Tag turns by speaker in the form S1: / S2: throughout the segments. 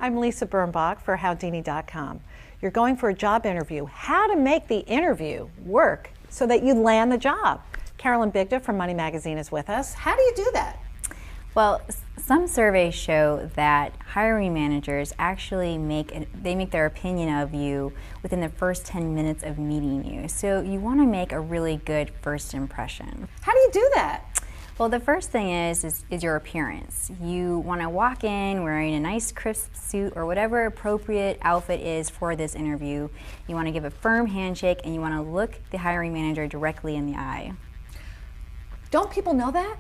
S1: I'm Lisa Birnbach for Howdini.com. You're going for a job interview. How to make the interview work so that you land the job. Carolyn Bigda from Money Magazine is with us. How do you do that?
S2: Well, some surveys show that hiring managers actually make their opinion of you within the first 10 minutes of meeting you. So you want to make a really good first impression.
S1: How do you do that?
S2: Well, the first thing is your appearance. You want to walk in wearing a nice crisp suit or whatever appropriate outfit is for this interview. You want to give a firm handshake and you want to look the hiring manager directly in the eye.
S1: Don't people know that?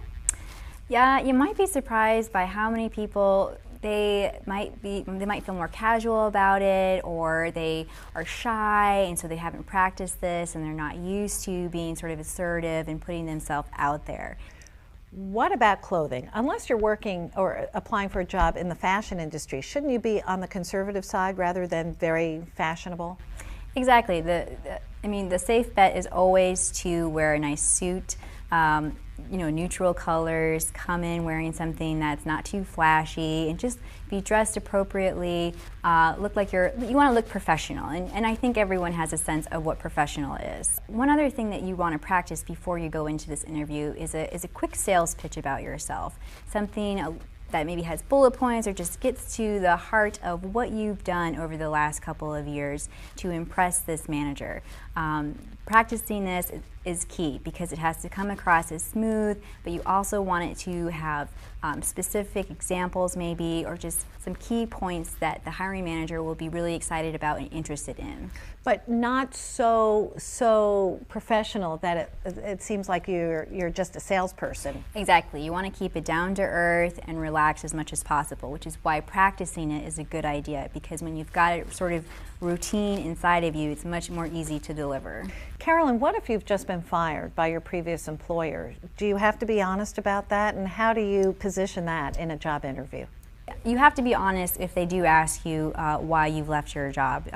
S2: Yeah, you might be surprised by how many people they might feel more casual about it, or they are shy and so they haven't practiced this and they're not used to being sort of assertive and putting themselves out there.
S1: What about clothing? Unless you're working or applying for a job in the fashion industry, shouldn't you be on the conservative side rather than very fashionable?
S2: Exactly. The safe bet is always to wear a nice suit. Neutral colors, come in wearing something that's not too flashy, and just be dressed appropriately. Look like you want to look professional, and I think everyone has a sense of what professional is. One other thing that you want to practice before you go into this interview is a quick sales pitch about yourself. Something that maybe has bullet points or just gets to the heart of what you've done over the last couple of years to impress this manager. Practicing this is key because it has to come across as smooth, but you also want it to have specific examples maybe, or just some key points that the hiring manager will be really excited about and interested in.
S1: But not so professional that it seems like you're just a salesperson.
S2: Exactly. You want to keep it down to earth and relax as much as possible, which is why practicing it is a good idea, because when you've got it sort of routine inside of you, it's much more easy to deliver.
S1: Carolyn, what if you've just been fired by your previous employer? Do you have to be honest about that, and how do you position that in a job interview?
S2: You have to be honest if they do ask you why you've left your job,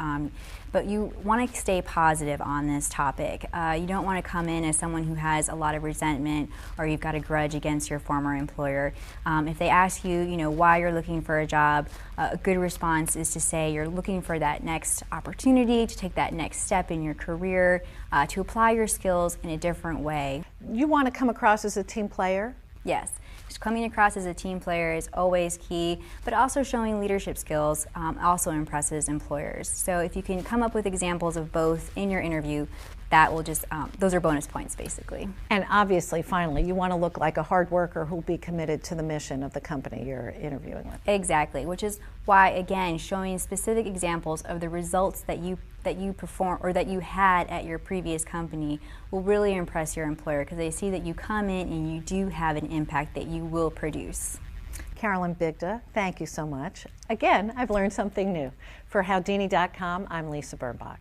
S2: but you want to stay positive on this topic. You don't want to come in as someone who has a lot of resentment or you've got a grudge against your former employer. If they ask you, why you're looking for a job, a good response is to say you're looking for that next opportunity, to take that next step in your career, to apply your skills in a different way.
S1: You want to come across as a team player?
S2: Yes. Coming across as a team player is always key, but also showing leadership skills also impresses employers. So if you can come up with examples of both in your interview, that will just, those are bonus points basically.
S1: And obviously, finally, you want to look like a hard worker who'll be committed to the mission of the company you're interviewing with.
S2: Exactly, which is why, again, showing specific examples of the results that you perform or that you had at your previous company will really impress your employer, because they see that you come in and you do have an impact that you will produce.
S1: Carolyn Bigda, thank you so much. Again, I've learned something new. For Howdini.com, I'm Lisa Birnbach.